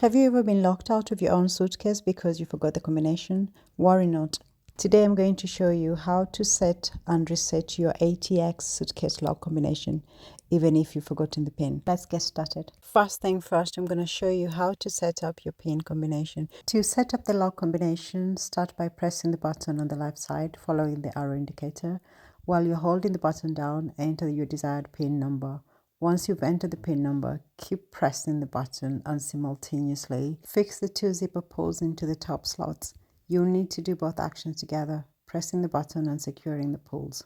Have you ever been locked out of your own suitcase because you forgot the combination? Worry not. Today I'm going to show you how to set and reset your ATX suitcase lock combination even if you've forgotten the pin. Let's get started. First thing first, I'm going to show you how to set up your pin combination. To set up the lock combination, start by pressing the button on the left side following the arrow indicator. While you're holding the button down, enter your desired pin number. Once you've entered the pin number, keep pressing the button and simultaneously fix the two zipper pulls into the top slots. You'll need to do both actions together, pressing the button and securing the pulls.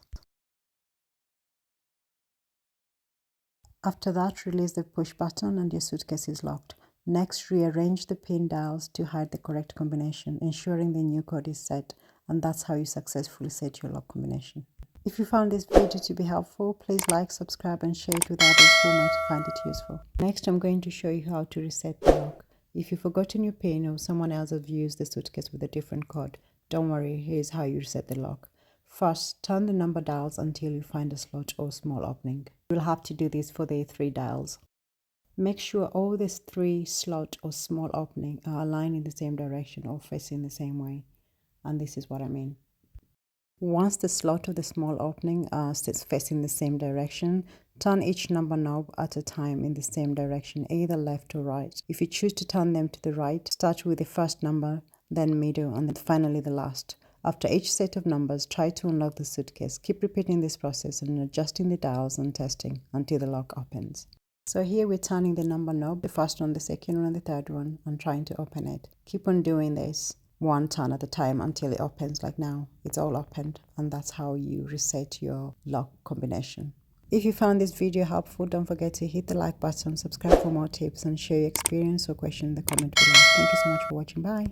After that, release the push button and your suitcase is locked. Next, rearrange the pin dials to hide the correct combination, ensuring the new code is set, and that's how you successfully set your lock combination. If you found this video to be helpful, please like, subscribe and share it with others who might find it useful. Next, I'm going to show you how to reset the lock. If you've forgotten your pin or someone else has used the suitcase with a different code, don't worry, here's how you reset the lock. First, turn the number dials until you find a slot or small opening. You'll have to do this for the 3 dials. Make sure all these 3 slot or small opening are aligned in the same direction or facing the same way. And this is what I mean. Once the slot or the small opening sits facing the same direction, turn each number knob at a time in the same direction, either left or right. If you choose to turn them to the right, start with the first number, then middle, and then finally the last. After each set of numbers, try to unlock the suitcase. Keep repeating this process and adjusting the dials and testing until the lock opens. So here we're turning the number knob, the first one, the second one, and the third one, and trying to open it. Keep on doing this one turn at a time until it opens. Like now, it's all opened, and that's how you reset your lock combination. If you found this video helpful, don't forget to hit the like button, subscribe for more tips, and share your experience or question in the comment below. Thank you so much for watching. Bye.